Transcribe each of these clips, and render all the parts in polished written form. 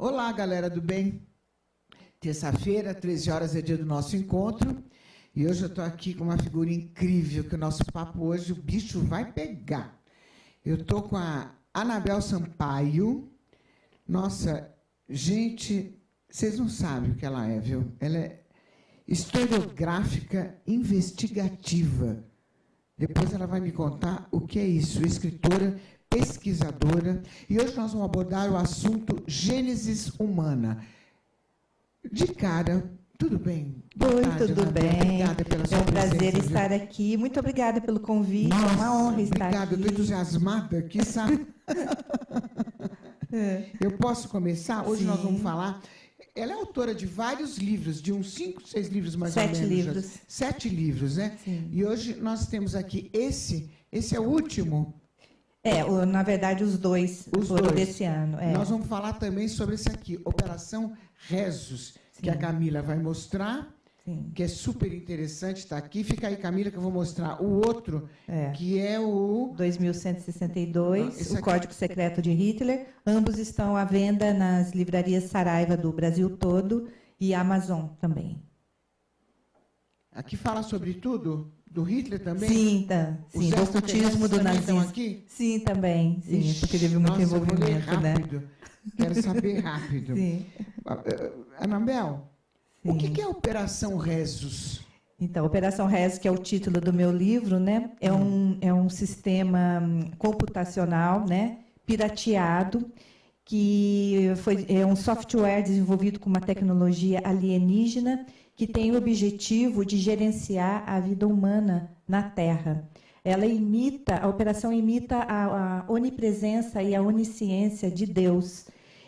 Olá, galera do bem. Terça-feira, 13 horas é dia do nosso encontro. E hoje eu estou aqui com uma figura incrível, que o nosso papo hoje, o bicho vai pegar. Eu estou com a Anabel Sampaio. Nossa, gente, vocês não sabem o que ela é, viu? Ela é historiográfica investigativa. Depois ela vai me contar o que é isso. Escritora, pesquisadora. E hoje nós vamos abordar o assunto Gênesis humana. De cara, tudo bem? Oi, tudo bem? Obrigada pela sua presença. É um prazer presença, estar aqui. Muito obrigada pelo convite. Nossa, é uma honra estar obrigada. aqui. Eu estou entusiasmada aqui, sabe? Eu posso começar? Hoje Sim. nós vamos falar... Ela é autora de vários livros, de uns 5, 6 livros mais ou menos. 7 livros. 7 livros, né? Sim. E hoje nós temos aqui esse é o último. Na verdade, os dois foram desse ano. Nós vamos falar também sobre esse aqui, Operação Rezos, que a Camila vai mostrar, que é super interessante, está aqui. Fica aí, Camila, que eu vou mostrar o outro, que é o... 2162, o Código Secreto de Hitler. Ambos estão à venda nas livrarias Saraiva do Brasil todo e Amazon também. Aqui fala sobre tudo? Do Hitler também? Sim, tá. Sim, do ocultismo do nazismo. Aqui? Sim, também. Sim, Ixi, porque teve muito nossa, envolvimento, vou ler rápido. né? Quero saber rápido. Sim. Anabel, Sim. o que é a Operação Rezos? Então, Operação Rezos, que é o título do meu livro, né? É um sistema computacional, né? Pirateado, que é um software desenvolvido com uma tecnologia alienígena que tem o objetivo de gerenciar a vida humana na Terra. A operação imita a onipresença e a onisciência de Deus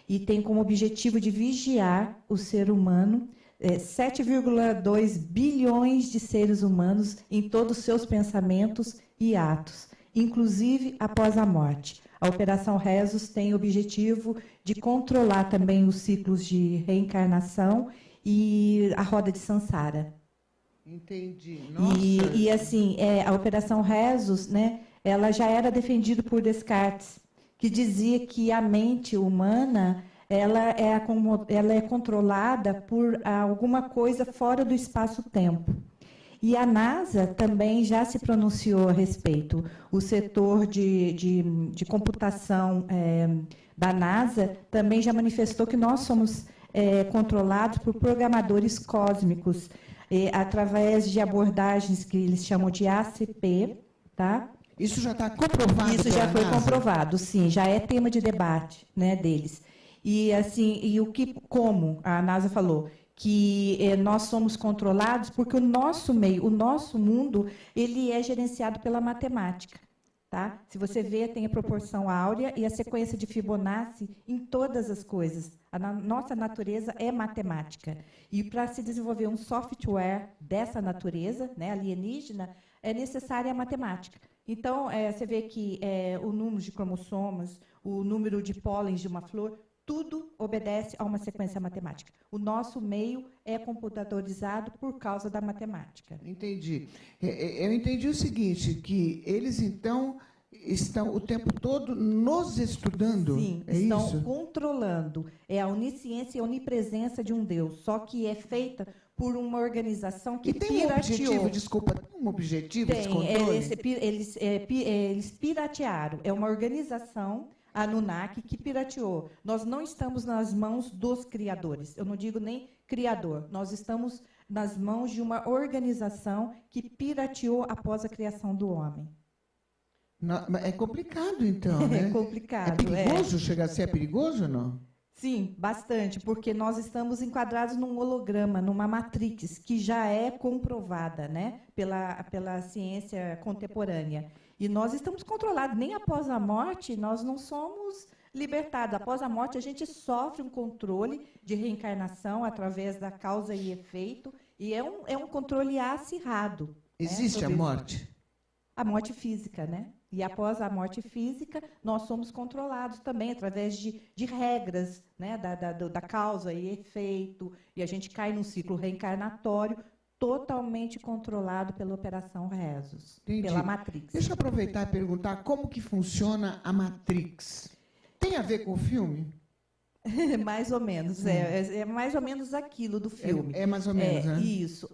e tem como objetivo de vigiar o ser humano, 7,2 bilhões de seres humanos em todos os seus pensamentos e atos, inclusive após a morte. A Operação Rezos tem o objetivo de controlar também os ciclos de reencarnação e a roda de Sansara. Entendi. Nossa. E assim, a Operação Rezos, né, ela já era defendida por Descartes, que dizia que a mente humana ela é controlada por alguma coisa fora do espaço-tempo. E a NASA também já se pronunciou a respeito. O setor de computação da NASA também já manifestou que nós somos controlados por programadores cósmicos, através de abordagens que eles chamam de ACP, tá? Isso já está comprovado? Isso já foi comprovado, sim, já é tema de debate, né, deles. E assim, como a NASA falou, que nós somos controlados porque o nosso meio, o nosso mundo, ele é gerenciado pela matemática. Tá? Se você vê, tem a proporção áurea e a sequência de Fibonacci em todas as coisas. A nossa natureza é matemática. E para se desenvolver um software dessa natureza, né, alienígena, é necessária a matemática. Então, você vê que o número de cromossomos, o número de pólens de uma flor, tudo obedece a uma sequência matemática. O nosso meio é computadorizado por causa da matemática. Entendi. Eu entendi o seguinte, que eles, então, estão o tempo todo nos estudando? Sim, estão controlando. É a onisciência e a onipresença de um Deus, só que é feita por uma organização que tem pirateou. Um objetivo, desculpa, tem um objetivo esse controle? Eles piratearam. É uma organização... Anunnaki, que pirateou. Nós não estamos nas mãos dos criadores. Eu não digo nem criador. Nós estamos nas mãos de uma organização que pirateou após a criação do homem. É complicado, então, né? É complicado. É perigoso? Chega a ser perigoso ou não? Sim, bastante, porque nós estamos enquadrados num holograma, numa matrix, que já é comprovada, né, pela ciência contemporânea. E nós estamos controlados. Nem após a morte, nós não somos libertados. Após a morte, a gente sofre um controle de reencarnação através da causa e efeito, e é um controle acirrado. Existe a morte? A morte física, né? E após a morte física, nós somos controlados também através de regras, né, da causa e efeito, e a gente cai num ciclo reencarnatório totalmente controlado pela Operação Rezos, pela Matrix. Deixa eu aproveitar e perguntar como que funciona a Matrix. Tem a ver com o filme? Mais ou menos, é mais ou menos aquilo do filme. É mais ou menos, né? Isso.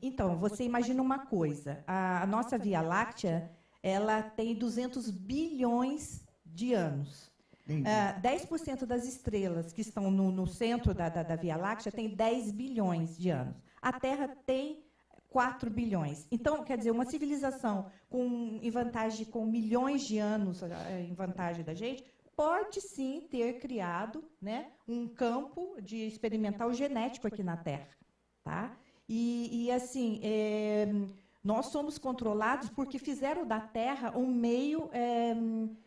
Então, você imagina uma coisa, a nossa Via Láctea, ela tem 200 bilhões de anos. 10% das estrelas que estão no centro da Via Láctea tem 10 bilhões de anos. A Terra tem 4 bilhões. Então, quer dizer, uma civilização em vantagem, com milhões de anos em vantagem da gente, pode sim ter criado, né, um campo de experimental genético aqui na Terra. Tá? E assim, nós somos controlados porque fizeram da Terra um meio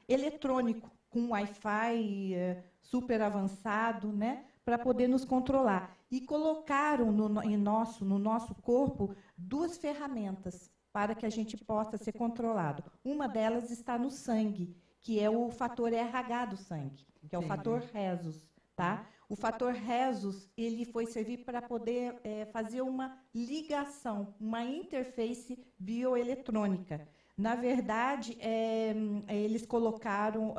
eletrônico, com Wi-Fi super avançado, né, para poder nos controlar. E colocaram no nosso corpo 2 ferramentas para que a gente possa ser controlado. Uma delas está no sangue, que é o fator RH do sangue, que é o fator Rhesus. Tá? O fator Rhesus, ele foi servir para poder fazer uma ligação, uma interface bioeletrônica. Na verdade, eles colocaram...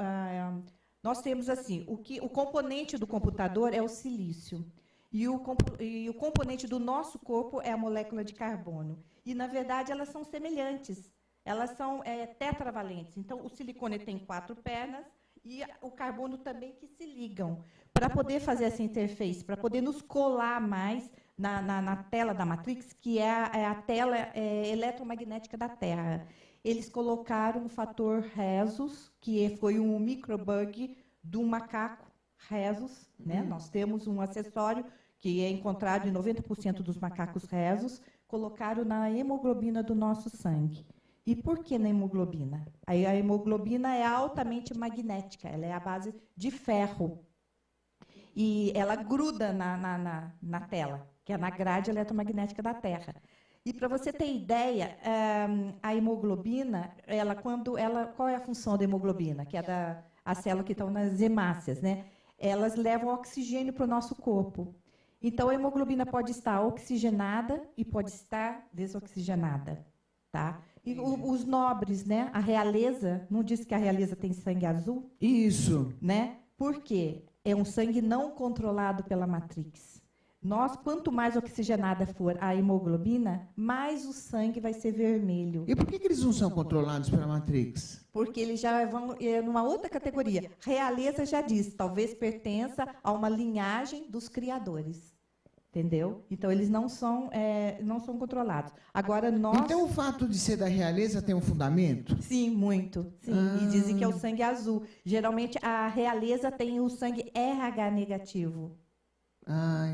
nós temos assim, o componente do computador é o silício, e o componente do nosso corpo é a molécula de carbono. E, na verdade, elas são semelhantes. Elas são tetravalentes. Então, o silicone tem 4 pernas e o carbono também que se ligam para poder fazer essa interface, para poder nos colar mais na tela da Matrix, que é a tela eletromagnética da Terra. Eles colocaram o fator Rhesus, que foi um microbug do macaco Rhesus. Né? Nós temos um acessório que é encontrado em 90% dos macacos Rhesus, colocaram na hemoglobina do nosso sangue. E por que na hemoglobina? A hemoglobina é altamente magnética, ela é a base de ferro. E ela gruda na tela, que é na grade eletromagnética da Terra. E para você ter ideia, a hemoglobina, qual é a função da hemoglobina? Que é a célula que estão nas hemácias, né? Elas levam oxigênio para o nosso corpo. Então, a hemoglobina pode estar oxigenada e pode estar desoxigenada. Tá? E os nobres, né? A realeza, não disse que a realeza tem sangue azul? Isso. Né? Por quê? É um sangue não controlado pela Matrix. Quanto mais oxigenada for a hemoglobina, mais o sangue vai ser vermelho. E por que eles não são controlados pela Matrix? Porque eles já vão numa outra categoria. Realeza já diz, talvez pertença a uma linhagem dos criadores. Entendeu? Então, eles não são controlados. Agora, nós... Então, o fato de ser da realeza tem um fundamento? Sim, muito. Sim. E dizem que é o sangue azul. Geralmente, a realeza tem o sangue RH negativo.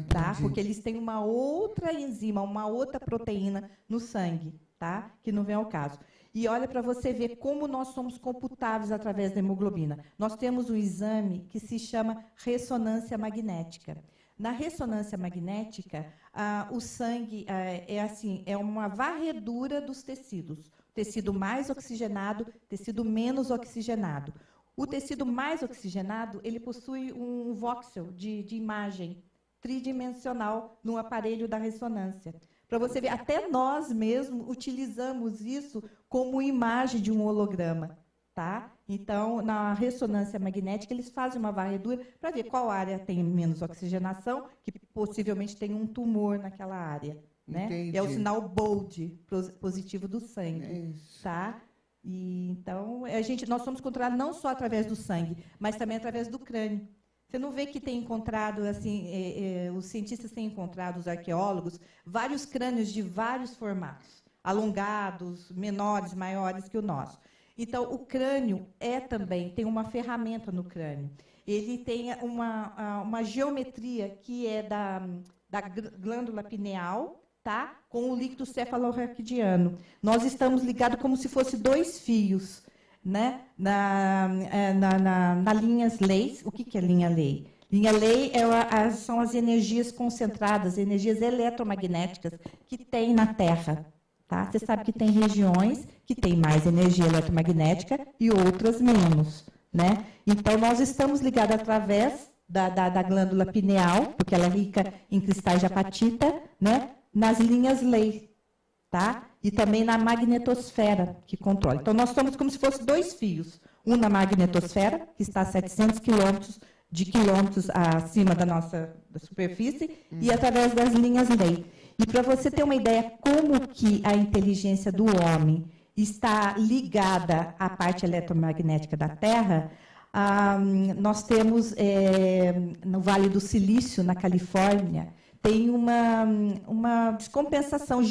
Tá? Porque eles têm uma outra enzima, uma outra proteína no sangue, tá? Que não vem ao caso. E olha para você ver como nós somos computáveis através da hemoglobina. Nós temos um exame que se chama ressonância magnética. Na ressonância magnética, o sangue é uma varredura dos tecidos. Tecido mais oxigenado, tecido menos oxigenado. O tecido mais oxigenado, ele possui um voxel de imagem tridimensional no aparelho da ressonância. Para você ver, até nós mesmos utilizamos isso como imagem de um holograma. Tá? Então, na ressonância magnética, eles fazem uma varredura para ver qual área tem menos oxigenação, que possivelmente tem um tumor naquela área. Né? É o sinal bold positivo do sangue. Tá? E, então, nós somos controlados não só através do sangue, mas também através do crânio. Você não vê que tem encontrado, assim, os cientistas têm encontrado, os arqueólogos, vários crânios de vários formatos, alongados, menores, maiores que o nosso. Então, o crânio tem uma ferramenta no crânio. Ele tem uma geometria que é da glândula pineal, tá? Com o líquido cefalorraquidiano. Nós estamos ligados como se fosse 2 fios, né? Na linhas leis. O que é linha lei? Linha lei são as energias concentradas, energias eletromagnéticas que tem na Terra. Tá? Você sabe que tem regiões que têm mais energia eletromagnética e outras menos. Né? Então, nós estamos ligados através da glândula pineal, porque ela é rica em cristais de apatita, né? Nas linhas lei. Tá? E também na magnetosfera, que controla. Então, nós estamos como se fossem 2 fios. Um na magnetosfera, que está a 700 quilômetros de quilômetros acima da superfície e através das linhas lei. E para você ter uma ideia como que a inteligência do homem está ligada à parte eletromagnética da Terra, nós temos no Vale do Silício, na Califórnia, tem uma descompensação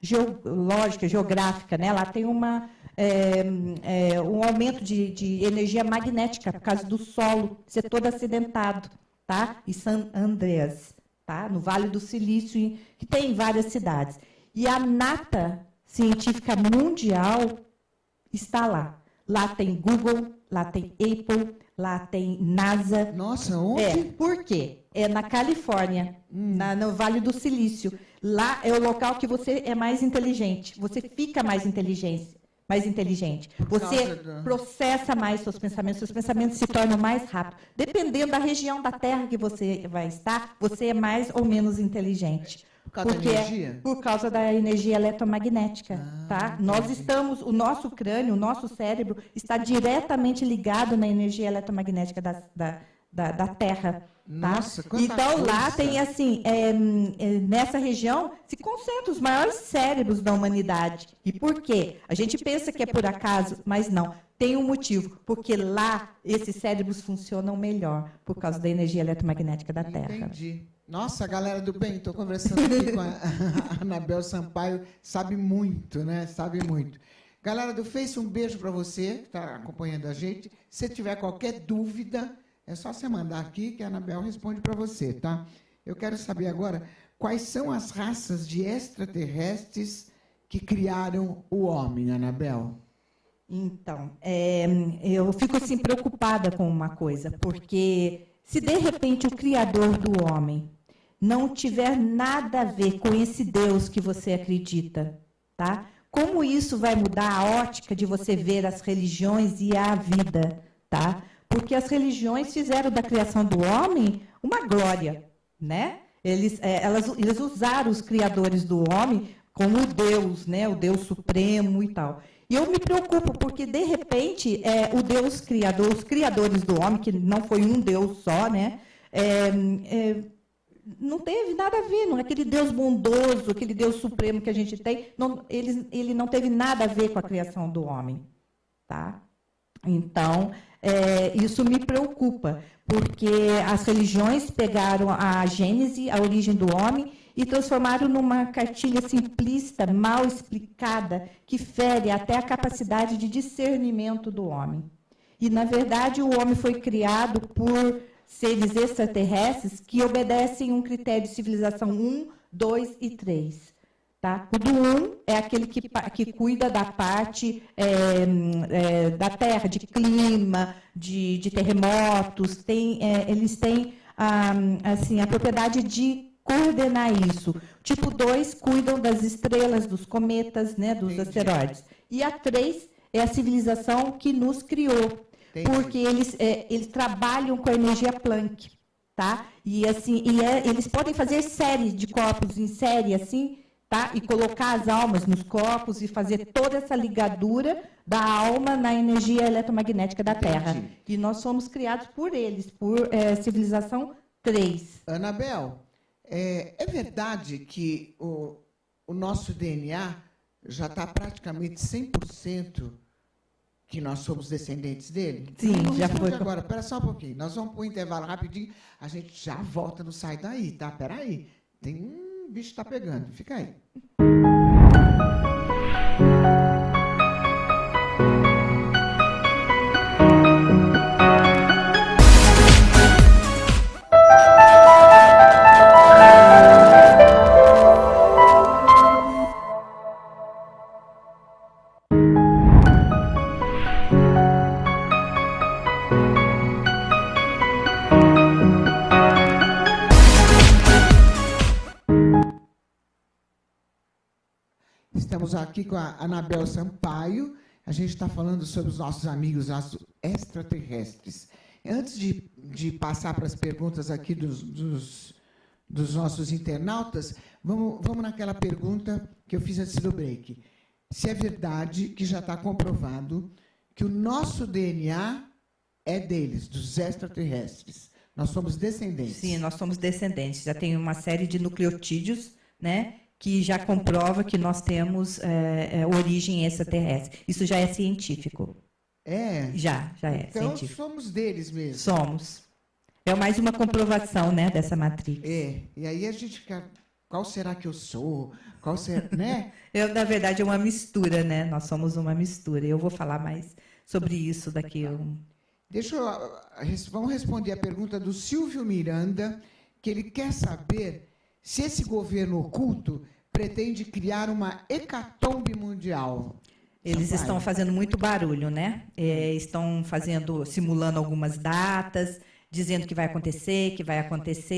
geológica, geográfica, né? Lá tem um aumento de energia magnética por causa do solo ser todo acidentado, tá? E San Andreas, tá? No Vale do Silício, que tem várias cidades. E a nata científica mundial está lá. Lá tem Google, lá tem Apple, lá tem NASA. Nossa, onde? Por quê? É na Califórnia, no Vale do Silício. Lá é o local que você é mais inteligente. Você fica mais inteligente. Você processa mais seus pensamentos se tornam mais rápidos. Dependendo da região da Terra que você vai estar, você é mais ou menos inteligente. Por causa da energia? Por causa da energia eletromagnética. Tá? Nós estamos, o nosso crânio, o nosso cérebro está diretamente ligado na energia eletromagnética da Terra. Tá? Nossa, então, coisa. lá tem, assim, nessa região, se concentram os maiores cérebros da humanidade. E por quê? A gente pensa que é por acaso, mas não. Tem um motivo, porque lá esses cérebros funcionam melhor, por causa da energia eletromagnética da Terra. Entendi. Nossa, galera do bem, estou conversando aqui com a Anabel Sampaio, sabe muito, né? Sabe muito. Galera do Face, um beijo para você, que está acompanhando a gente. Se tiver qualquer dúvida, é só você mandar aqui que a Anabel responde para você, tá? Eu quero saber agora quais são as raças de extraterrestres que criaram o homem, Anabel. Então, eu fico assim preocupada com uma coisa, porque se de repente o Criador do homem não tiver nada a ver com esse Deus que você acredita, tá? Como isso vai mudar a ótica de você ver as religiões e a vida, tá? Porque as religiões fizeram da criação do homem uma glória, né? Eles usaram os criadores do homem como Deus, né? O Deus supremo e tal. E eu me preocupo, porque, de repente, o Deus criador, os criadores do homem, que não foi um Deus só, né? Não teve nada a ver, não é aquele Deus bondoso, aquele Deus supremo que a gente tem, ele não teve nada a ver com a criação do homem, tá? Então, isso me preocupa, porque as religiões pegaram a gênese, a origem do homem, e transformaram numa cartilha simplista, mal explicada, que fere até a capacidade de discernimento do homem. E, na verdade, o homem foi criado por seres extraterrestres que obedecem um critério de civilização 1, 2 e 3. Tá? O do 1 é aquele que cuida da parte da Terra, de clima, de terremotos. Eles têm assim, a propriedade de coordenar isso. Tipo 2 cuidam das estrelas, dos cometas, né, dos asteroides. E a 3 é a civilização que nos criou. Entendi. Porque eles trabalham com a energia Planck. Tá? E, assim, eles podem fazer série de corpos em série, assim, tá? E colocar as almas nos corpos e fazer toda essa ligadura da alma na energia eletromagnética da Terra. Entendi. E nós somos criados por eles, por civilização 3. Anabel, é verdade que o nosso DNA já está praticamente 100% que nós somos descendentes dele? Sim, já foi. Agora, espera só um pouquinho. Nós vamos para o intervalo rapidinho. A gente já volta, não sai daí, tá? Espera aí. Tem um bicho que está pegando. Fica aí. Estamos aqui com a Anabel Sampaio. A gente está falando sobre os nossos amigos extraterrestres. Antes de passar para as perguntas aqui dos nossos internautas, vamos naquela pergunta que eu fiz antes do break. Se é verdade que já está comprovado que o nosso DNA é deles, dos extraterrestres. Nós somos descendentes. Sim, nós somos descendentes. Já tem uma série de nucleotídeos, né, que já comprova que nós temos origem extraterrestre. Isso já é científico. É? Já é então, científico. somos deles mesmo. Somos. É mais uma comprovação, né, dessa matriz. E aí a gente fica... Qual será que eu sou? Qual será, né? Na verdade, é uma mistura, né? Nós somos uma mistura. Eu vou falar mais sobre isso daqui. Vamos responder a pergunta do Silvio Miranda, que ele quer saber se esse governo oculto pretende criar uma hecatombe mundial. Eles estão fazendo muito barulho, né? Estão simulando algumas datas, dizendo que vai acontecer,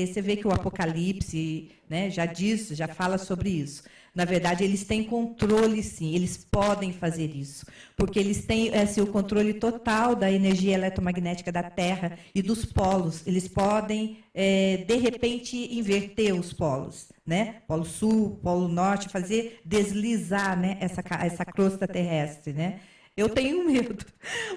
Você vê que o Apocalipse, né, já fala sobre isso. Na verdade, eles têm controle, sim, eles podem fazer isso, porque eles têm o controle total da energia eletromagnética da Terra e dos polos. Eles podem, de repente, inverter os polos, né? Polo Sul, Polo Norte, fazer deslizar, né, essa crosta terrestre, né? Eu tenho medo,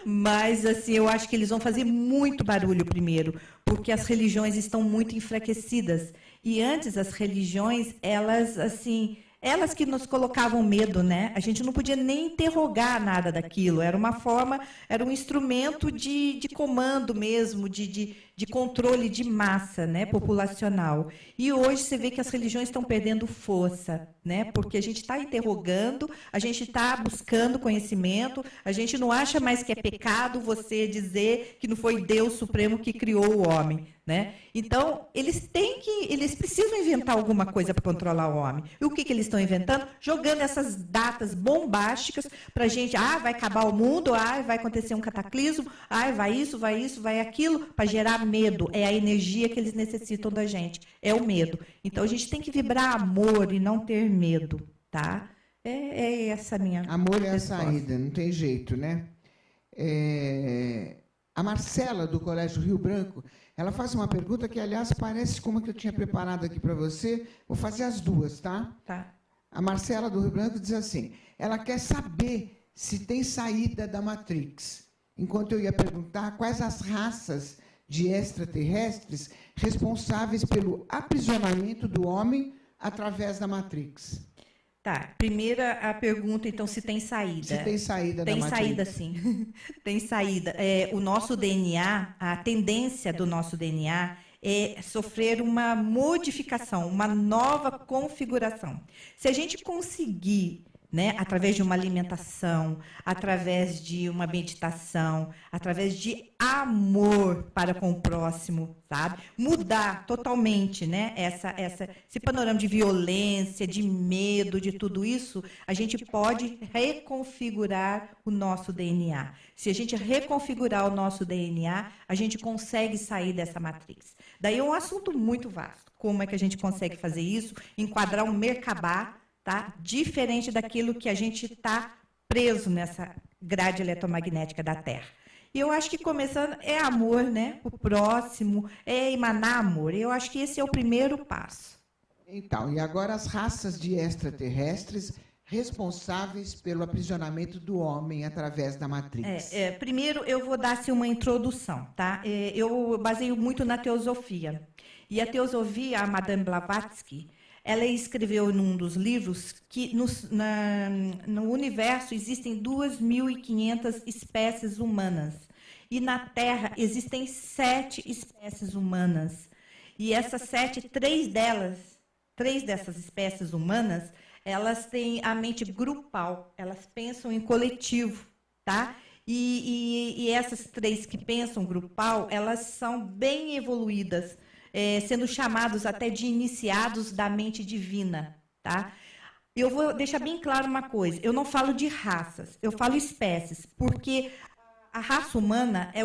mas assim, eu acho que eles vão fazer muito barulho primeiro, porque as religiões estão muito enfraquecidas. E antes as religiões, elas que nos colocavam medo, né? A gente não podia nem interrogar nada daquilo. Era uma forma, era um instrumento de comando mesmo, de controle de massa, né, populacional. E hoje você vê que as religiões estão perdendo força, né? Porque a gente está interrogando, a gente está buscando conhecimento, a gente não acha mais que é pecado você dizer que não foi Deus Supremo que criou o homem, né? Então, eles precisam inventar alguma coisa para controlar o homem. E o que eles estão inventando? Jogando essas datas bombásticas para a gente, vai acabar o mundo, vai acontecer um cataclismo, vai isso, vai aquilo, para gerar medo. É a energia que eles necessitam da gente, é o medo. Então, a gente tem que vibrar amor e não ter medo, tá? É essa a minha Amor é resposta. a saída, não tem jeito, né? A Marcela, do Colégio Rio Branco, ela faz uma pergunta que, aliás, parece como que eu tinha preparado aqui para você. Vou fazer as duas, tá? Tá. A Marcela, do Rio Branco, diz assim, ela quer saber se tem saída da Matrix. Enquanto eu ia perguntar quais as raças de extraterrestres responsáveis pelo aprisionamento do homem através da Matrix. Tá, primeira a pergunta, então, se tem saída. Se tem saída da Tem Matrix. saída, sim. Tem saída. O nosso DNA, a tendência do nosso DNA é sofrer uma modificação, uma nova configuração. Se a gente conseguir, né, através de uma alimentação, através de uma meditação, através de amor para com o próximo, sabe? Mudar totalmente, né, esse panorama de violência, de medo, de tudo isso, a gente pode reconfigurar o nosso DNA. Se a gente reconfigurar o nosso DNA, a gente consegue sair dessa matriz. Daí é um assunto muito vasto. Como é que a gente consegue fazer isso? Enquadrar um Merkabah, tá? Diferente daquilo que a gente está preso nessa grade eletromagnética da Terra. E eu acho que começando é amor, né? O próximo, é emanar amor. Eu acho que esse é o primeiro passo. Então, e agora as raças de extraterrestres responsáveis pelo aprisionamento do homem através da Matrix. Primeiro, eu vou dar assim, uma introdução, tá? Eu baseio muito na teosofia. E a teosofia, a Madame Blavatsky, ela escreveu num dos livros que no universo existem 2.500 espécies humanas. E na Terra existem 7 espécies humanas. E essas 7, 3 dessas espécies humanas, elas têm a mente grupal, elas pensam em coletivo, tá? E essas 3 que pensam grupal, elas são bem evoluídas, sendo chamados até de iniciados da mente divina, tá? Eu vou deixar bem claro uma coisa, eu não falo de raças, eu falo espécies, porque a raça humana é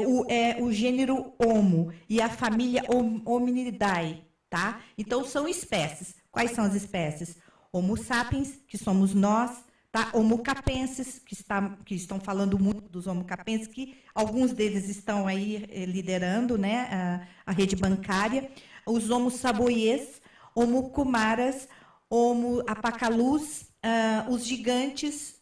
o gênero Homo e a família Hominidae, tá? Então, são espécies. Quais são as espécies? Homo sapiens, que somos nós, tá? Homo capenses, que estão falando muito dos Homo capenses, que alguns deles estão aí liderando, né, a rede bancária. Os Homo saboiês, Homo kumaras, Homo apacalus, os gigantes,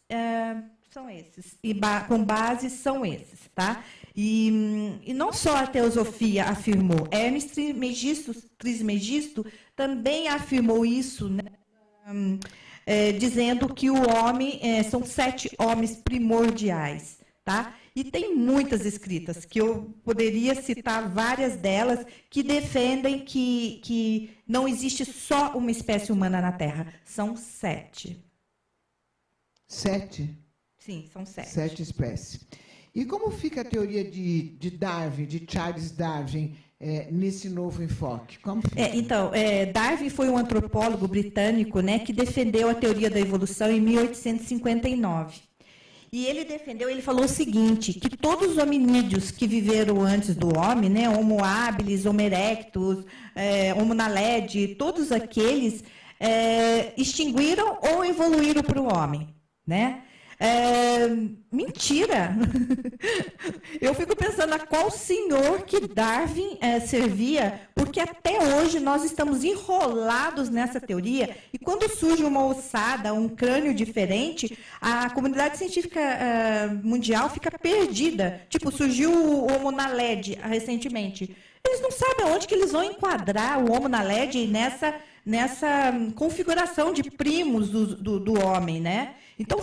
são esses. E com base são esses, tá? E não só a teosofia afirmou, Hermes Trismegisto também afirmou isso, né? Dizendo que o homem são 7 homens primordiais, tá? E tem muitas escritas, que eu poderia citar várias delas, que defendem que não existe só uma espécie humana na Terra. São 7. 7? Sim, são 7. 7 espécies. E como fica a teoria de Darwin, de Charles Darwin, nesse novo enfoque? Como fica? Darwin foi um antropólogo britânico, né, que defendeu a teoria da evolução em 1859. E ele falou o seguinte, que todos os hominídeos que viveram antes do homem, né, Homo habilis, Homo erectus, Homo naledi, todos aqueles extinguiram ou evoluíram para o homem, né? Mentira! Eu fico pensando a qual senhor que Darwin servia, porque até hoje nós estamos enrolados nessa teoria, e quando surge uma ossada, um crânio diferente, a comunidade científica mundial fica perdida. Tipo, surgiu o Homo naledi recentemente. Eles não sabem onde que eles vão enquadrar o Homo naledi nessa configuração de primos do homem, né? Então,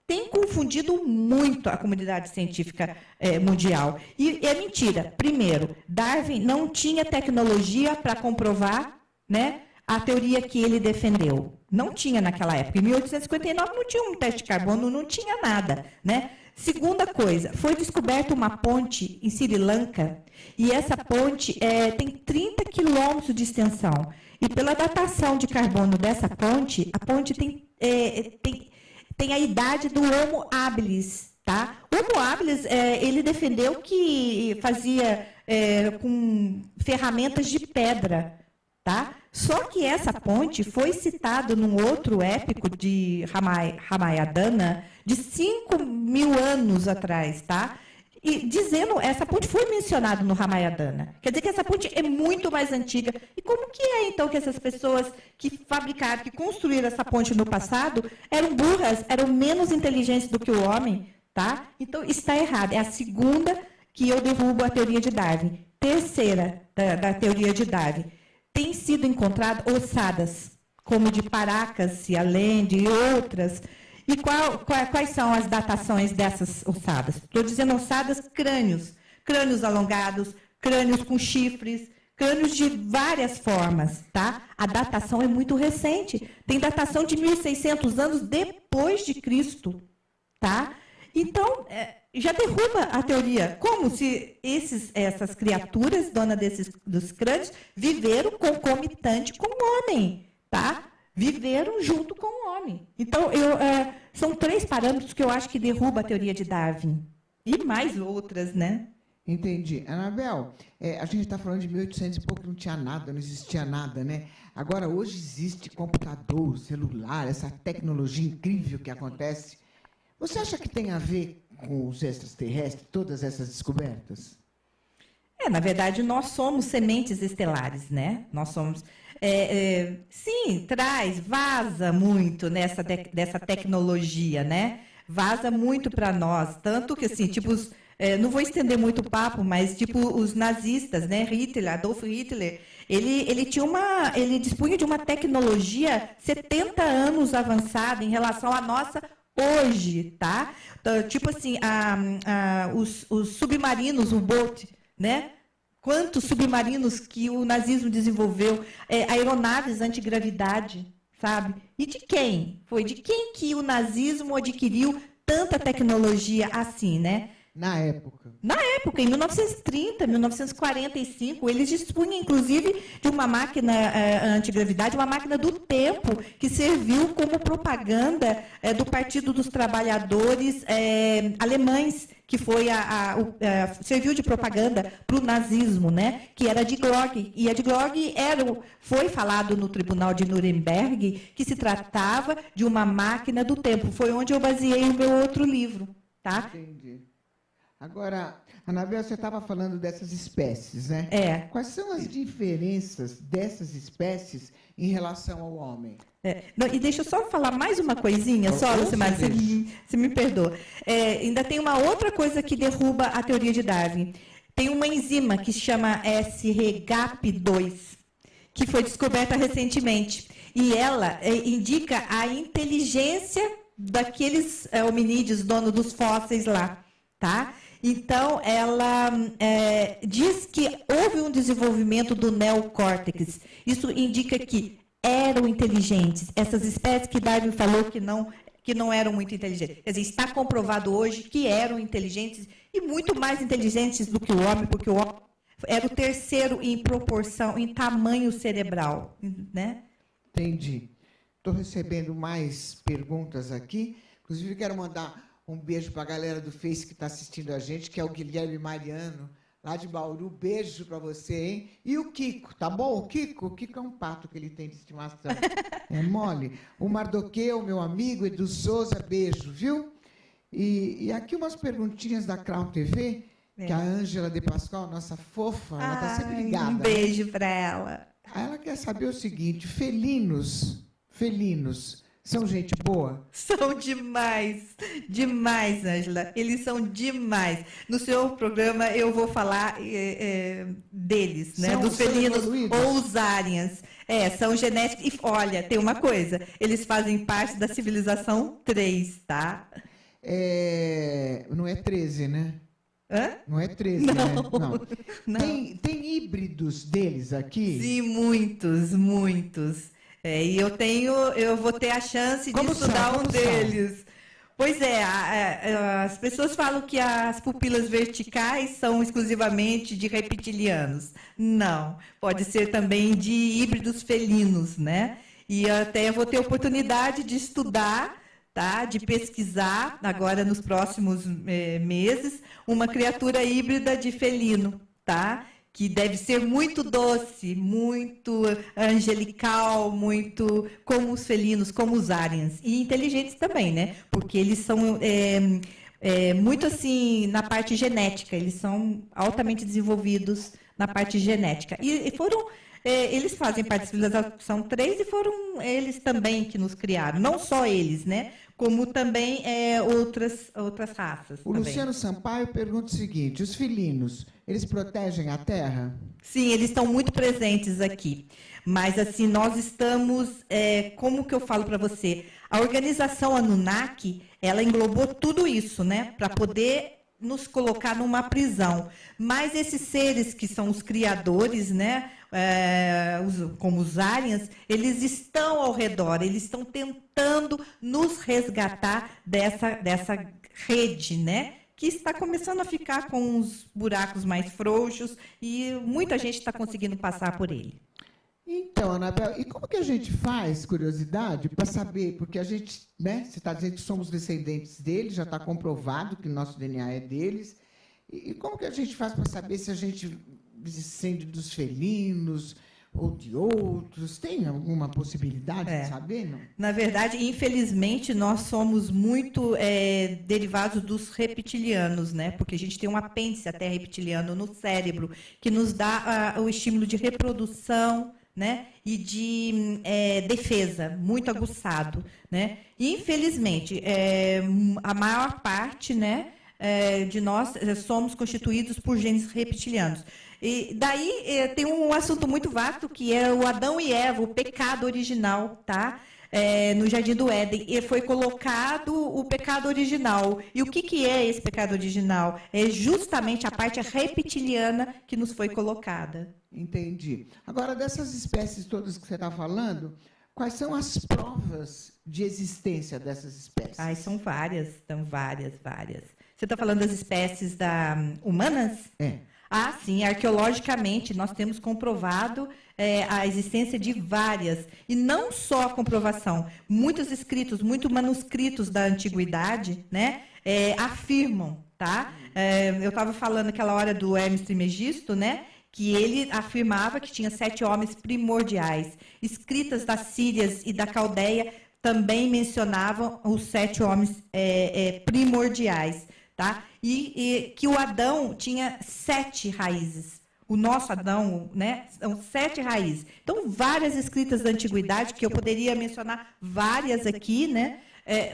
tem confundido muito a comunidade científica mundial. E é mentira. Primeiro, Darwin não tinha tecnologia para comprovar, né, a teoria que ele defendeu. Não tinha naquela época. Em 1859 não tinha um teste de carbono, não tinha nada, né? Segunda coisa, foi descoberta uma ponte em Sri Lanka, e essa ponte tem 30 quilômetros de extensão. E pela datação de carbono dessa ponte, a ponte tem a idade do Homo habilis, tá? O Homo habilis, ele defendeu que fazia com ferramentas de pedra, tá? Só que essa ponte foi citada num outro épico de Ramayana de 5.000 anos atrás, tá? E dizendo, essa ponte foi mencionada no Ramayana. Quer dizer que essa ponte é muito mais antiga. E como que é, então, que essas pessoas que fabricaram, que construíram essa ponte no passado, eram burras, eram menos inteligentes do que o homem, tá? Então, está errado. É a segunda que eu derrubo a teoria de Darwin. Terceira da teoria de Darwin. Tem sido encontrado ossadas, como de Paracas, além de outras. E quais são as datações dessas ossadas? Estou dizendo ossadas, crânios alongados, crânios com chifres, crânios de várias formas, tá? A datação é muito recente, tem datação de 1.600 anos depois de Cristo, tá? Então, já derruba a teoria, como se essas criaturas, donas dos crânios, viveram concomitante com o homem, tá? Viveram junto com o homem. Então, são 3 parâmetros que eu acho que derruba a teoria de Darwin. E mais outras, né? Entendi. Anabel, a gente está falando de 1800 e pouco, não tinha nada, não existia nada, né? Agora, hoje existe computador, celular, essa tecnologia incrível que acontece. Você acha que tem a ver com os extraterrestres, todas essas descobertas? Na verdade, nós somos sementes estelares, né? Nós somos... sim, vaza muito dessa tecnologia, né? Vaza muito para nós, tanto que, assim, tipo, não vou estender muito o papo, mas, tipo, os nazistas, né? Adolf Hitler, ele dispunha de uma tecnologia 70 anos avançada em relação à nossa hoje, tá? Tipo assim, os submarinos, o boat, né? Quantos submarinos que o nazismo desenvolveu, aeronaves antigravidade, sabe? E de quem? Foi de quem que o nazismo adquiriu tanta tecnologia assim, né? Na época, em 1930, 1945, eles dispunham, inclusive, de uma máquina antigravidade, uma máquina do tempo, que serviu como propaganda do Partido dos Trabalhadores alemães, que foi serviu de propaganda para o nazismo, né? Que era a Die Glocke. E a Die Glocke foi falado no Tribunal de Nuremberg que se tratava de uma máquina do tempo. Foi onde eu baseei o meu outro livro, tá? Entendi. Agora, Anabel, você estava falando dessas espécies, né? Quais são as diferenças dessas espécies em relação ao homem? Não, e deixa eu só falar mais uma coisinha, só, Lucimar, você me perdoa. Ainda tem uma outra coisa que derruba a teoria de Darwin. Tem uma enzima que se chama SRGAP2, que foi descoberta recentemente. E ela indica a inteligência daqueles hominídeos, dono dos fósseis lá, tá? Então, ela diz que houve um desenvolvimento do neocórtex. Isso indica que eram inteligentes. Essas espécies que Darwin falou que não eram muito inteligentes. Quer dizer, está comprovado hoje que eram inteligentes e muito mais inteligentes do que o homem, porque o homem era o terceiro em proporção, em tamanho cerebral, né? Entendi. Estou recebendo mais perguntas aqui. Inclusive, quero mandar um beijo para a galera do Face que está assistindo a gente, que é o Guilherme Mariano, lá de Bauru. Beijo para você, hein? E o Kiko, tá bom? O Kiko é um pato que ele tem de estimação. É mole. O Mardoqueu, meu amigo, Edu Souza, beijo, viu? E aqui umas perguntinhas da Crown TV, que a Ângela de Pascoal, nossa fofa, ela está sempre ligada. Um beijo para ela. Ela quer saber o seguinte: felinos, são gente boa? São demais, demais, Ângela. Eles são demais. No seu programa eu vou falar deles, né? Dos felinos ousarians. São genéticos. E olha, tem uma coisa: eles fazem parte da civilização 3, tá? Não é 13, né? Hã? Não é 13, não, né? Não. Tem híbridos deles aqui? Sim, muitos. E eu vou ter a chance de estudar um deles. Pois as pessoas falam que as pupilas verticais são exclusivamente de reptilianos. Não, pode ser também de híbridos felinos, né? E até eu vou ter oportunidade de estudar, tá? De pesquisar, agora nos próximos meses, uma criatura híbrida de felino, tá? Que deve ser muito doce, muito angelical, muito como os felinos, como os arians. E inteligentes também, né? Porque eles são muito assim na parte genética, eles são altamente desenvolvidos na parte genética. E foram... eles fazem parte da civilização 3 e foram eles também que nos criaram. Não só eles, né? Como também outras raças. O também. Luciano Sampaio pergunta o seguinte: os felinos, eles protegem a Terra? Sim, eles estão muito presentes aqui. Mas, assim, nós estamos... como que eu falo para você? A organização Anunnaki, ela englobou tudo isso, né? Para poder nos colocar numa prisão. Mas esses seres que são os criadores, né? Como os aliens, eles estão ao redor, eles estão tentando nos resgatar dessa rede, né? Que está começando a ficar com os buracos mais frouxos e muita gente está conseguindo passar por ele. Então, Anabel, e como que a gente faz, curiosidade, para saber, porque a gente, né, você está dizendo que somos descendentes deles, já está comprovado que nosso DNA é deles, e como que a gente faz para saber se a gente descende dos felinos ou de outros? Tem alguma possibilidade de saber? Não? Na verdade, infelizmente, nós somos muito derivados dos reptilianos, né? Porque a gente tem um apêndice até reptiliano no cérebro que nos dá o estímulo de reprodução, né? E de defesa, muito aguçado, né? E, infelizmente, a maior parte, né, de nós somos constituídos por genes reptilianos. E daí tem um assunto muito vasto que é o Adão e Eva, o pecado original, tá? No Jardim do Éden, e foi colocado o pecado original. E o que é esse pecado original? É justamente a parte reptiliana que nos foi colocada. Entendi. Agora, dessas espécies todas que você está falando, quais são as provas de existência dessas espécies? São várias. Você está falando das espécies humanas? Sim, arqueologicamente nós temos comprovado a existência de várias, e não só a comprovação, muitos escritos, muitos manuscritos da antiguidade, né, afirmam, tá? Eu estava falando aquela hora do Hermes Trismegisto, né, que ele afirmava que tinha 7 homens primordiais. Escritas das Sírias e da Caldeia também mencionavam os 7 homens primordiais. Tá? E que o Adão tinha 7 raízes. o nosso Adão, né? São 7 raízes. Então, várias escritas da antiguidade, que eu poderia mencionar várias aqui, né?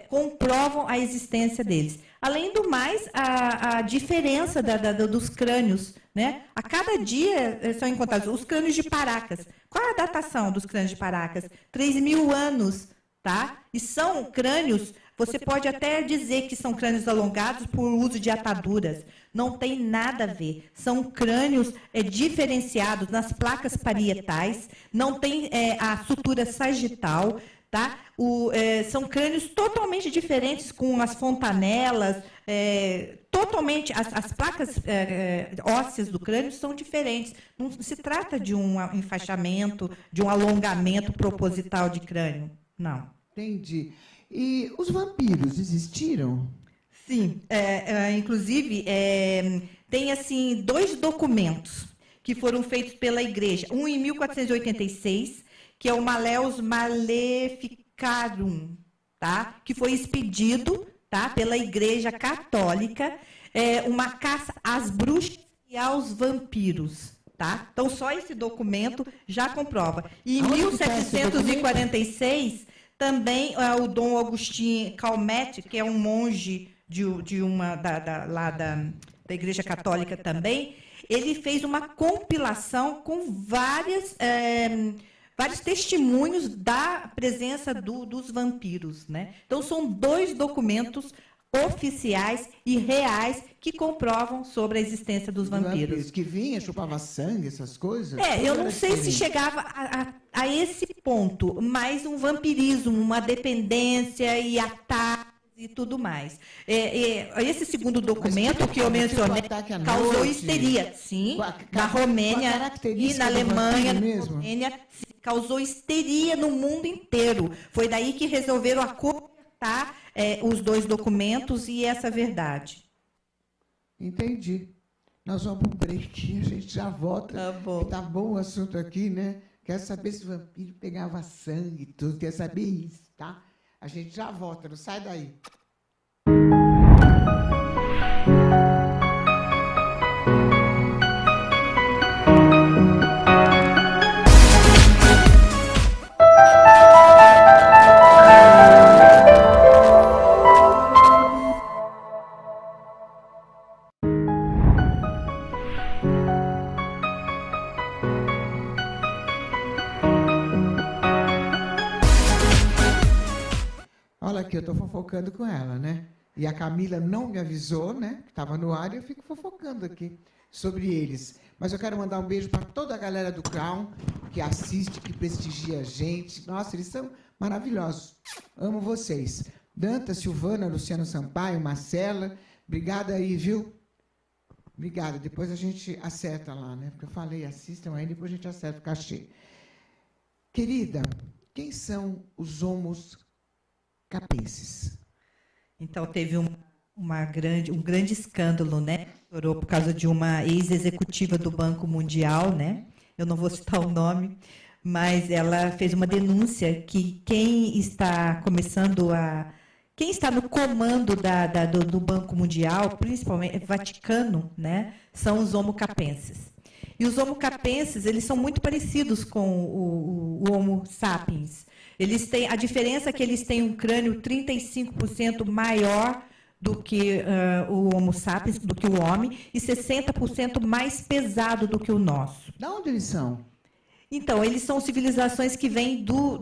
Comprovam a existência deles. Além do mais, a diferença dos crânios, né? A cada dia são encontrados os crânios de Paracas. Qual é a datação dos crânios de Paracas? 3.000 anos, tá? E são crânios, você pode até dizer que são crânios alongados por uso de ataduras. Não tem nada a ver. São crânios diferenciados nas placas parietais, não tem a sutura sagital, tá? São crânios totalmente diferentes, com as fontanelas, totalmente, as placas ósseas do crânio são diferentes. Não se trata de um enfaixamento, de um alongamento proposital de crânio, não. Entendi. E os vampiros existiram? Sim, inclusive, tem assim 2 documentos que foram feitos pela Igreja. Um em 1486, que é o Maleus Maleficarum, tá? Que foi expedido, tá, pela Igreja Católica, uma caça às bruxas e aos vampiros. Tá? Então, só esse documento já comprova. E em 1746, também o Dom Agostinho Calmette, que é um monge da Igreja Católica também, ele fez uma compilação com vários testemunhos da presença dos vampiros, né? Então, são 2 documentos oficiais e reais que comprovam sobre a existência dos vampiros. Que vinha, chupava sangue, essas coisas? Eu não sei se chegava a esse ponto, mas um vampirismo, uma dependência e ataques e tudo mais. Esse segundo documento que eu mencionei causou histeria, sim, na Romênia e na Alemanha, causou histeria no mundo inteiro. Foi daí que resolveram acortar os 2 documentos e essa verdade. Entendi. Nós vamos para um break, a gente já volta. Tá bom. Tá bom o assunto aqui, né? Quero saber se o vampiro pegava sangue e tudo, quero saber isso, tá? A gente já volta, não sai daí. Olha aqui, eu estou fofocando com ela, né? E a Camila não me avisou, né? Que estava no ar, e eu fico fofocando aqui sobre eles. Mas eu quero mandar um beijo para toda a galera do Crown, que assiste, que prestigia a gente. Nossa, eles são maravilhosos. Amo vocês. Danta, Silvana, Luciano Sampaio, Marcela, obrigada aí, viu? Obrigada. Depois a gente acerta lá, né? Porque eu falei, assistam aí, depois a gente acerta o cachê. Querida, quem são os homos capenses? Então, teve um grande escândalo, né? Estourou por causa de uma ex-executiva do Banco Mundial, né? Eu não vou citar o nome, mas ela fez uma denúncia que quem está no comando do Banco Mundial, principalmente Vaticano, né? São os homocapenses. E os homocapenses, eles são muito parecidos com o Homo sapiens. A diferença é que eles têm um crânio 35% maior do que o Homo sapiens, do que o homem, e 60% mais pesado do que o nosso. De onde eles são? Então, eles são civilizações que vêm do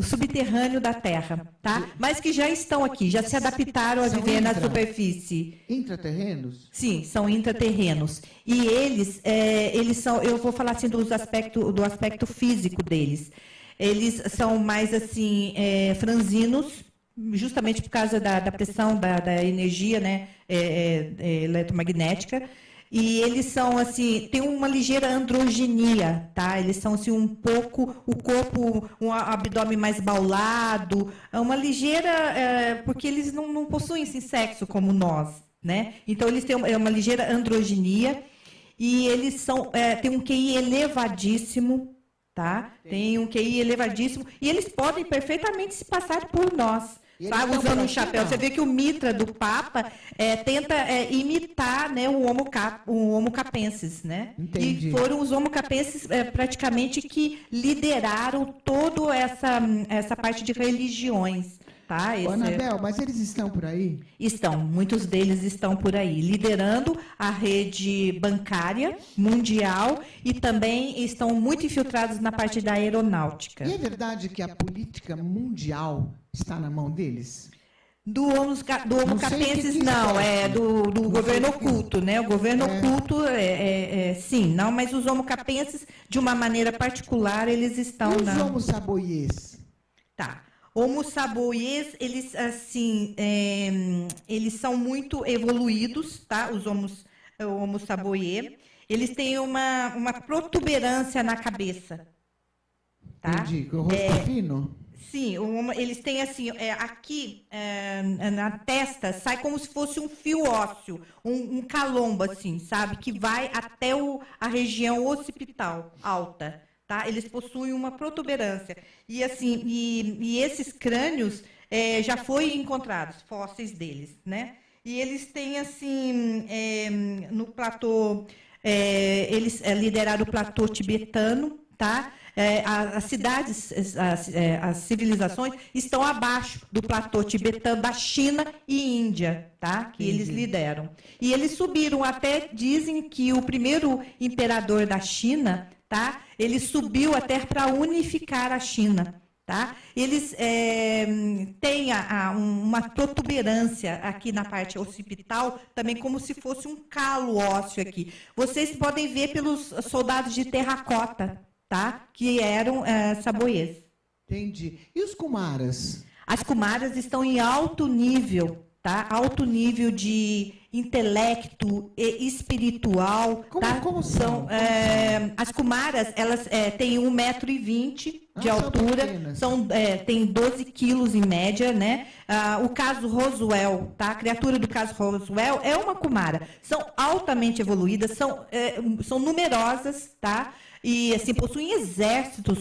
subterrâneo da Terra, tá? Mas que já estão aqui, já se adaptaram a viver na superfície. Intraterrenos? Sim, são intraterrenos. E eles são, eu vou falar assim do aspecto físico deles. Eles são mais assim franzinos, justamente por causa da pressão da energia, né, eletromagnética. E eles são assim, tem uma ligeira androginia, tá? Eles são assim um pouco o corpo, um abdômen mais baulado, uma ligeira, porque eles não possuem esse sexo como nós, né? Então eles têm uma ligeira androginia e eles têm um QI elevadíssimo. Tá? Tem um QI elevadíssimo e eles podem perfeitamente se passar por nós. Tá usando um chapéu. Você vê que o mitra do Papa tenta imitar, né, o Homo capensis, né? Entendi. E foram os Homo capensis praticamente que lideraram toda essa parte de religiões. Tá? Ô, Anabel, mas eles estão por aí? Estão, muitos deles estão por aí, liderando a rede bancária mundial e também estão muito infiltrados na parte da aeronáutica. E é verdade que a política mundial está na mão deles? Do Homo capensis, não, é do governo oculto, né? O governo oculto, sim, não, mas os Homo capensis, de uma maneira particular, eles estão e os Homo saboiês? Tá. Homo saboiês, eles assim, eles são muito evoluídos, tá? Os Homo saboiê, eles têm uma protuberância na cabeça, tá? Entendi, com o rosto fino? Sim, eles têm assim, aqui na testa sai como se fosse um fio ósseo, um calombo assim, sabe? Que vai até a região occipital alta. Tá? Eles possuem uma protuberância. E, assim, e esses crânios já foram encontrados, fósseis deles. Né? E eles têm, assim, no platô, eles lideraram o platô tibetano, tá? As cidades, as civilizações estão abaixo do platô tibetano da China e Índia, tá? Que eles lideram. E eles subiram, até dizem que o primeiro imperador da China, tá? Ele subiu até para unificar a China. Tá? Eles têm uma protuberância aqui na parte occipital, também como se fosse um calo ósseo aqui. Vocês podem ver pelos soldados de terracota, tá? Que eram saboiês. Entendi. E os Kumaras? As Kumaras estão em alto nível, tá? Alto nível de intelecto e espiritual. Como são? As Kumaras, elas têm 1,20 m de altura, tem 12 quilos em média, né? O caso Roswell, tá? A criatura do caso Roswell é uma Kumara. São altamente evoluídas, são numerosas, tá? E assim possuem exércitos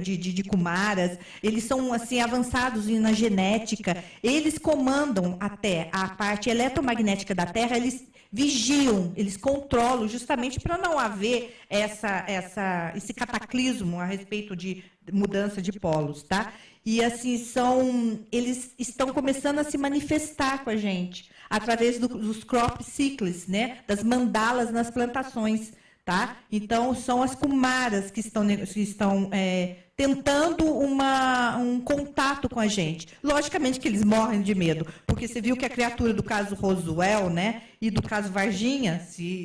de Kumaras. Eles são assim avançados na genética. Eles comandam até a parte eletromagnética da Terra. Eles vigiam, eles controlam, justamente para não haver esse cataclismo a respeito de mudança de polos, tá? E assim eles estão começando a se manifestar com a gente através dos crop cycles, né? Das mandalas nas plantações. Tá? Então, são as Kumaras que estão tentando um contato com a gente. Logicamente que eles morrem de medo, porque você viu que a criatura do caso Roswell, né, e do caso Varginha,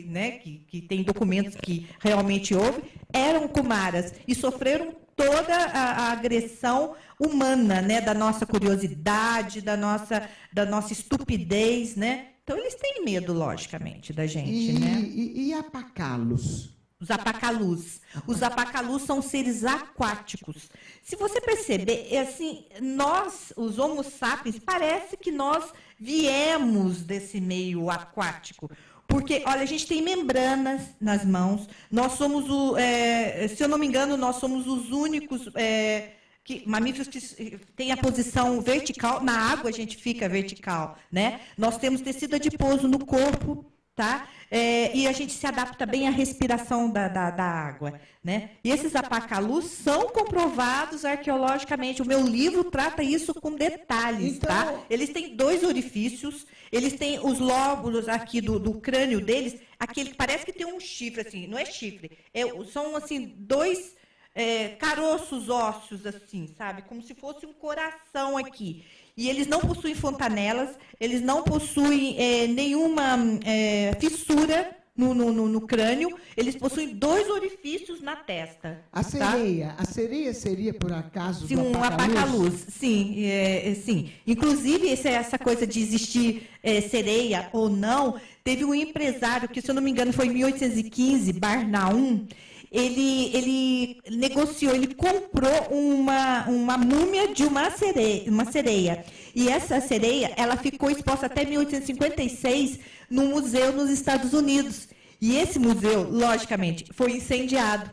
né, que tem documentos que realmente houve, eram Kumaras e sofreram toda a agressão humana, né, da nossa curiosidade, da nossa estupidez, né? Então, eles têm medo, logicamente, da gente, né? E apacalos? Os apacalus. Os apacalus são seres aquáticos. Se você perceber, assim, nós, os Homo sapiens, parece que nós viemos desse meio aquático. Porque, olha, a gente tem membranas nas mãos. Nós somos, se eu não me engano, nós somos os únicos... mamíferos que têm a posição vertical, na água a gente fica vertical, né? Nós temos tecido adiposo no corpo, tá? E a gente se adapta bem à respiração da água, né? E esses apacalus são comprovados arqueologicamente. O meu livro trata isso com detalhes, então... tá? Eles têm 2 orifícios, eles têm os lóbulos aqui do crânio deles, aquele que parece que tem um chifre, assim, não é chifre, são, assim, 2... caroços ósseos, assim, sabe? Como se fosse um coração aqui. E eles não possuem fontanelas, eles não possuem nenhuma fissura no crânio, eles possuem 2 orifícios na testa. A sereia, tá? A sereia seria, por acaso, sim, um apacalus? Sim, sim. Inclusive, essa coisa de existir sereia ou não, teve um empresário, que, se eu não me engano, foi em 1815, Barnaum. Ele negociou, ele comprou uma múmia de uma sereia. E essa sereia, ela ficou exposta até 1856 num museu nos Estados Unidos. E esse museu, logicamente, foi incendiado.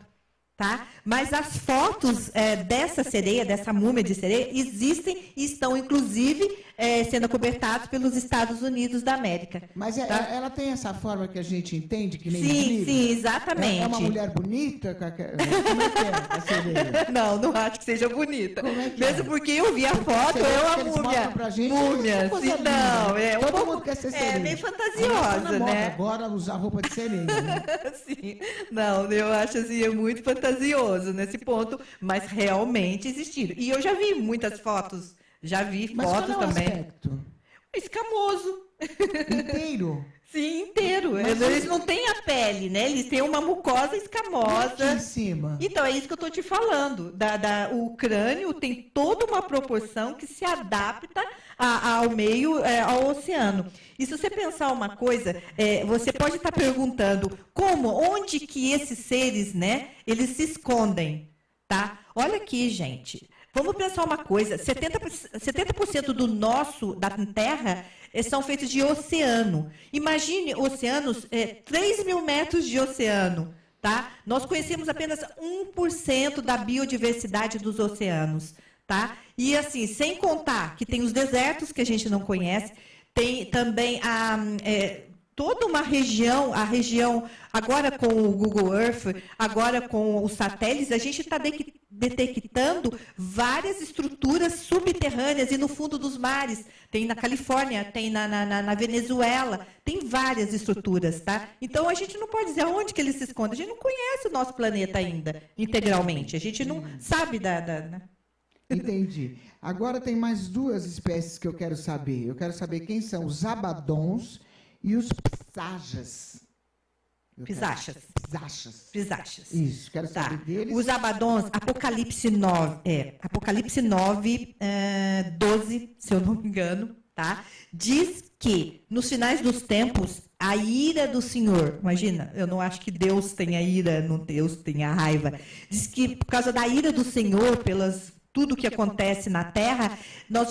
tá? Mas as fotos dessa sereia, dessa múmia de sereia, existem e estão, inclusive, sendo acobertadas pelos Estados Unidos da América. Mas tá? ela tem essa forma que a gente entende, que nem Sim, exatamente. É uma mulher bonita? Como é que é a sereia? Não acho que seja bonita. Como é que Mesmo porque eu vi a foto, sereia é que uma eles múmia. mostram pra gente, Múmia, coisa sim, linda, não. né? É um Todo pouco, mundo quer ser sereia. bem Aí tá fantasiosa, na moda né? agora usar roupa de sereia, né? Sim, não, eu acho assim, é muito fantasioso nesse ponto, mas realmente existiram. E eu já vi muitas fotos, já vi Mas fotos qual é o também. aspecto? Escamoso. Inteiro? Sim, inteiro. Mas Eles não têm a pele, né? Eles têm uma mucosa Aqui escamosa. em cima. Então, é isso que eu estou te falando. O crânio tem toda uma proporção que se adapta ao meio, ao oceano. E se você pensar uma coisa, você pode estar perguntando onde que esses seres, né, eles se escondem, tá? Olha aqui, gente. Vamos pensar uma coisa, 70% da Terra são feitos de oceano. Imagine oceanos, 3 mil metros de oceano. Tá? Nós conhecemos apenas 1% da biodiversidade dos oceanos. Tá? E assim, sem contar que tem os desertos que a gente não conhece, tem também toda uma região, agora com o Google Earth, agora com os satélites, a gente está detectando várias estruturas subterrâneas e no fundo dos mares. Tem na Califórnia, tem na Venezuela, tem várias estruturas, tá? Então, a gente não pode dizer aonde que eles se escondem. A gente não conhece o nosso planeta ainda, integralmente. A gente não sabe né? Entendi. Agora tem mais duas espécies que eu quero saber. Eu quero saber quem são os abadons e os pisachas. Pisachas. Isso, quero saber deles. Os abadons, Apocalipse 9, 12, se eu não me engano, tá? Diz que nos finais dos tempos, a ira do Senhor, imagina, eu não acho que Deus tenha ira, não Deus tenha raiva. Diz que por causa da ira do Senhor, tudo que acontece na terra, nós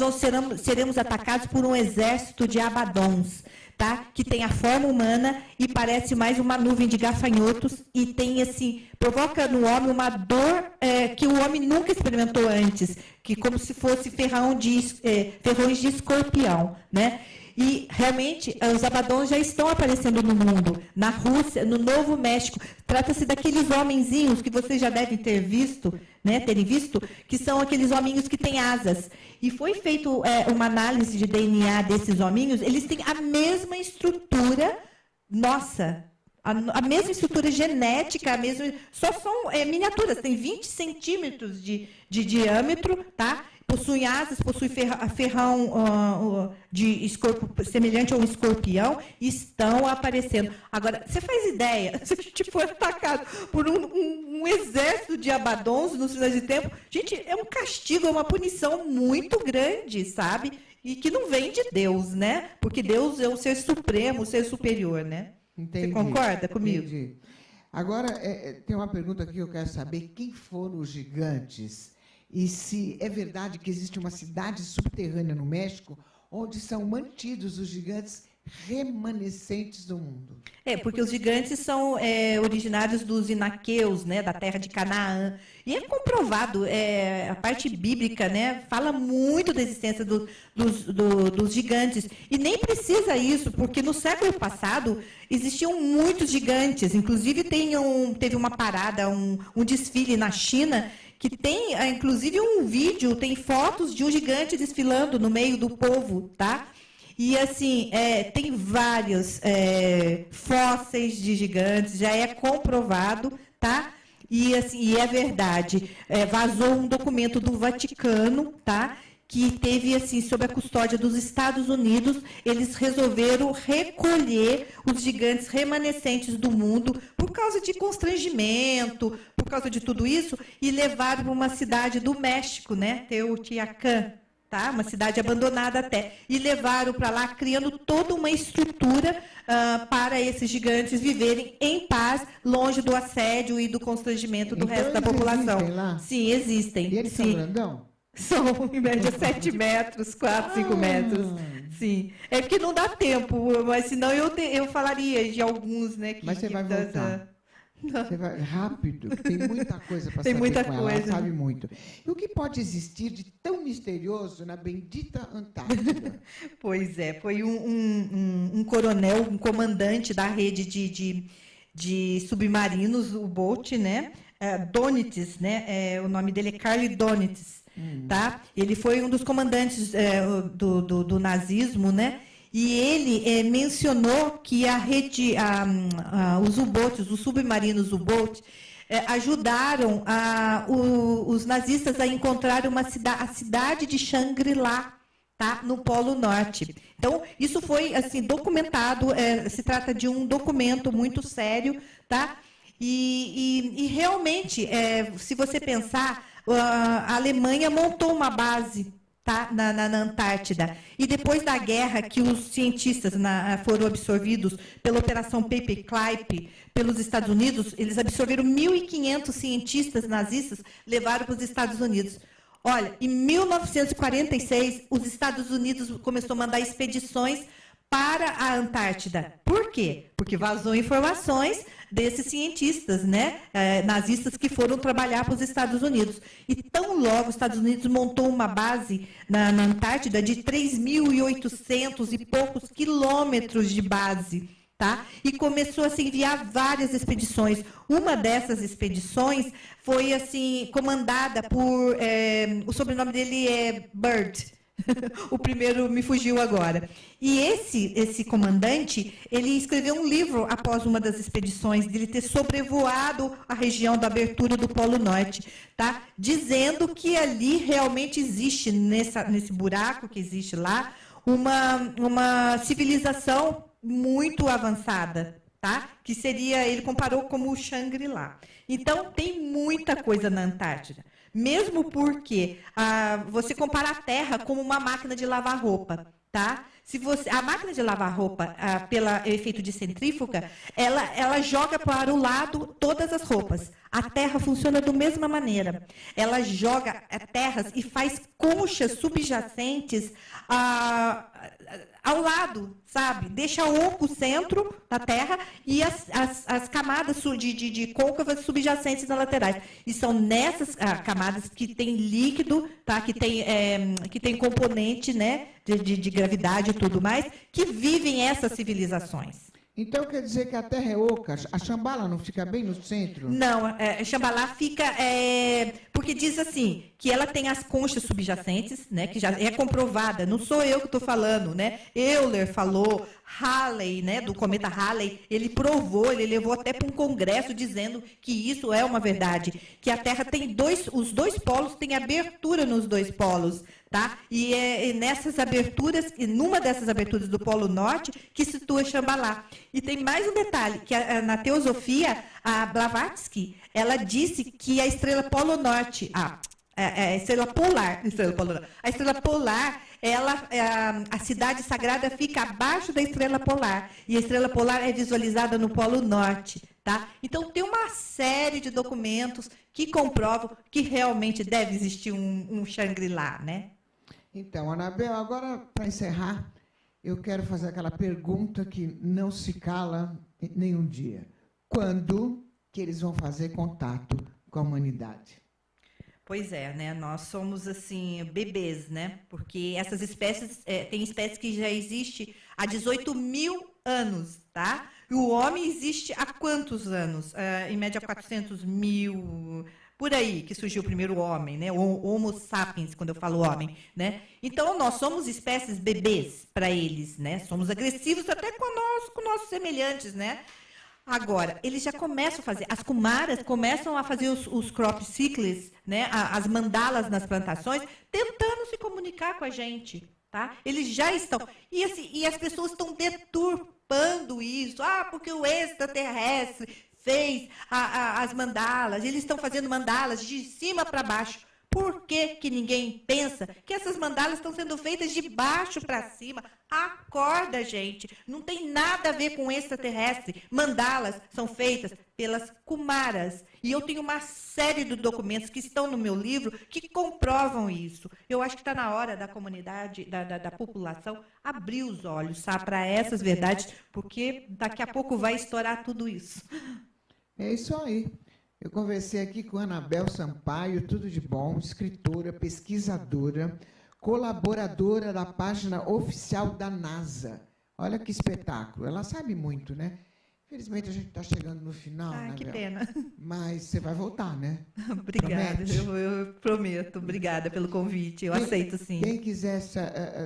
seremos atacados por um exército de abadons, tá? Que tem a forma humana e parece mais uma nuvem de gafanhotos e tem assim, provoca no homem uma dor que o homem nunca experimentou antes, que como se fosse ferrões de escorpião, né? E realmente os abadons já estão aparecendo no mundo, na Rússia, no Novo México. Trata-se daqueles homenzinhos que vocês já devem terem visto, que são aqueles hominhos que têm asas. E foi feita uma análise de DNA desses hominhos, eles têm a mesma estrutura nossa, a mesma estrutura genética, só são miniaturas, tem 20 centímetros de diâmetro, tá? Possuem asas, possuem ferrão semelhante a um escorpião, e estão aparecendo. Agora, você faz ideia, se a gente for atacado por um exército de abadons nos finais de tempo, gente, é um castigo, é uma punição muito grande, sabe? E que não vem de Deus, né? Porque Deus é o ser supremo, o ser superior, né? Entendi. Você concorda comigo? Entendi. Agora, tem uma pergunta aqui que eu quero saber. Quem foram os gigantes? E se é verdade que existe uma cidade subterrânea no México onde são mantidos os gigantes remanescentes do mundo? Porque os gigantes são originários dos inaqueus, né, da terra de Canaã. E é comprovado, a parte bíblica, né, fala muito da existência dos gigantes. E nem precisa isso, porque no século passado existiam muitos gigantes. Inclusive, teve uma parada, um desfile na China, que tem, inclusive, um vídeo, tem fotos de um gigante desfilando no meio do povo, tá? E, assim, tem vários fósseis de gigantes, já é comprovado, tá? E, assim, e é verdade. Vazou um documento do Vaticano, tá? Que teve, assim, sob a custódia dos Estados Unidos, eles resolveram recolher os gigantes remanescentes do mundo por causa de constrangimento, por causa de tudo isso, e levaram para uma cidade do México, né? Teotihuacan, tá? Uma cidade abandonada até. E levaram para lá, criando toda uma estrutura para esses gigantes viverem em paz, longe do assédio e do constrangimento do resto da população. Existem lá? Sim, existem. E eles são grandão? São, em média, 7 metros, 4, 5 metros. Sim. É porque não dá tempo, mas senão eu falaria de alguns, né? Mas você vai voltar. Você vai rápido, que tem muita coisa para Tem saber muita com ela, coisa. ela sabe muito. E o que pode existir de tão misterioso na bendita Antártida? Pois é, foi um coronel, um comandante da rede de submarinos, o Bolt, né? Donitis, né? O nome dele é Carl Donitis, tá? Ele foi um dos comandantes do nazismo, né? E ele mencionou que a rede, os U-Boats, os submarinos U-Boat, ajudaram os nazistas a encontrar a cidade de Shangri-La, tá? No Polo Norte. Então, isso foi assim documentado, se trata de um documento muito sério, tá? E realmente, se você pensar, a Alemanha montou uma base, tá? na Antártida. E depois da guerra, que os cientistas foram absorvidos pela Operação Paperclip pelos Estados Unidos, eles absorveram 1.500 cientistas nazistas, levaram para os Estados Unidos. Olha, em 1946, os Estados Unidos começou a mandar expedições para a Antártida. Por quê? Porque vazou informações desses cientistas, né, nazistas que foram trabalhar para os Estados Unidos. E tão logo os Estados Unidos montou uma base na Antártida de 3.800 e poucos quilômetros de base. Tá? E começou a se enviar várias expedições. Uma dessas expedições foi assim comandada por o sobrenome dele é Byrd. O primeiro me fugiu agora. E esse comandante, ele escreveu um livro após uma das expedições, dele ter sobrevoado a região da abertura do Polo Norte, tá? Dizendo que ali realmente existe, nesse buraco que existe lá, uma civilização muito avançada, tá? Que seria, ele comparou como o Shangri-La. Então, tem muita coisa na Antártida. Mesmo porque você compara a Terra como uma máquina de lavar roupa, tá? A máquina de lavar roupa, pelo efeito de centrífuga, ela joga para o lado todas as roupas. A Terra funciona da mesma maneira. Ela joga terras e faz conchas subjacentes ao lado, sabe? Deixa oco o centro da Terra e as camadas de côncavas subjacentes nas laterais. E são nessas camadas que tem líquido, tá? Que tem componente, né? De gravidade e tudo mais, que vivem essas civilizações. Então quer dizer que a Terra é oca, a Shambhala não fica bem no centro? Não, Shambhala fica porque diz assim que ela tem as conchas subjacentes, né, que já é comprovada. Não sou eu que estou falando, né? Euler falou, Halley, né, do cometa Halley, ele provou, ele levou até para um congresso dizendo que isso é uma verdade, que a Terra tem os dois polos têm abertura nos dois polos. Tá? E nessas aberturas, numa dessas aberturas do Polo Norte, que situa Shambhala. E tem mais um detalhe, que na teosofia, a Blavatsky, ela disse que a estrela Polo Norte, a estrela polar, a cidade sagrada fica abaixo da estrela polar, e a estrela polar é visualizada no Polo Norte. Tá? Então, tem uma série de documentos que comprovam que realmente deve existir um Shangri-La, né? Então, Anabel, agora, para encerrar, eu quero fazer aquela pergunta que não se cala nenhum dia. Quando que eles vão fazer contato com a humanidade? Pois é, né? Nós somos, assim, bebês, né? Porque essas espécies, tem espécies que já existem há 18 mil anos, tá? E o homem existe há quantos anos? Em média, 400 mil... Por aí que surgiu o primeiro homem, né? O Homo sapiens, quando eu falo homem, né? Então, nós somos espécies bebês para eles, né? Somos agressivos até com nossos semelhantes, né? Agora, eles já começam a fazer, as kumaras começam a fazer os crop circles, né? As mandalas nas plantações, tentando se comunicar com a gente, tá? Eles já estão. E, assim, e as pessoas estão deturpando isso. Porque o extraterrestre fez as mandalas, eles estão fazendo mandalas de cima para baixo. Por que ninguém pensa que essas mandalas estão sendo feitas de baixo para cima? Acorda, gente. Não tem nada a ver com extraterrestre. Mandalas são feitas pelas kumaras. E eu tenho uma série de documentos que estão no meu livro que comprovam isso. Eu acho que está na hora da comunidade, da população, abrir os olhos, sabe, para essas verdades, porque daqui a pouco vai estourar tudo isso. É isso aí. Eu conversei aqui com Anabel Sampaio, tudo de bom, escritora, pesquisadora, colaboradora da página oficial da NASA. Olha que espetáculo. Ela sabe muito, né? Infelizmente, a gente está chegando no final, Anabel. Que pena. Mas você vai voltar, né? Obrigada, eu prometo. Obrigada pelo convite, eu aceito sim. Quem quiser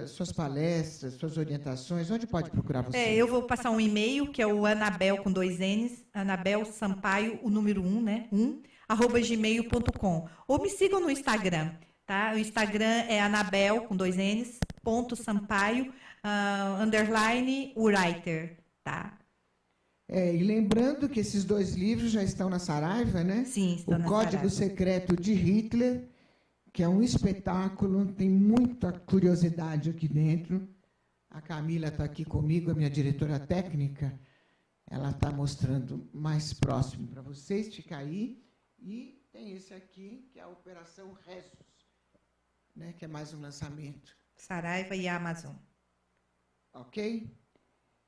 suas palestras, suas orientações, onde pode procurar você? Eu vou passar um e-mail, que é o Anabel com 2 N's, Anabel Sampaio, o número 1, né? @gmail.com. Ou me sigam no Instagram, tá? O Instagram é Anabel com 2 N's, _Sampaio, _ writer, tá? E lembrando que esses 2 livros já estão na Saraiva, né? Sim, estão na O Código Secreto de Hitler, que é um espetáculo, tem muita curiosidade aqui dentro. A Camila está aqui comigo, a minha diretora técnica. Ela está mostrando mais próximo para vocês, fica aí. E tem esse aqui, que é a Operação Ressus, né? Que é mais um lançamento. Saraiva e Amazon. Ok?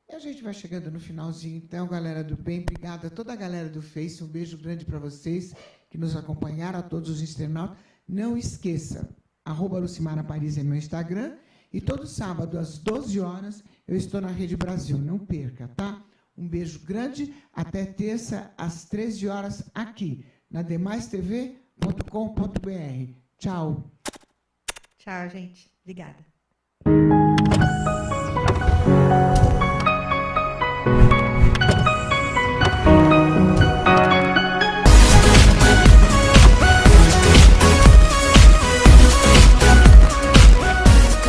E a gente vai chegando no finalzinho, então, galera do bem, obrigada a toda a galera do Face, um beijo grande para vocês que nos acompanharam, a todos os internautas. Não esqueça, @Lucimara Paris é meu Instagram, e todo sábado, às 12 horas, eu estou na Rede Brasil, não perca, tá? Um beijo grande, até terça, às 13 horas, aqui, na demaistv.com.br. Tchau. Tchau, gente. Obrigada.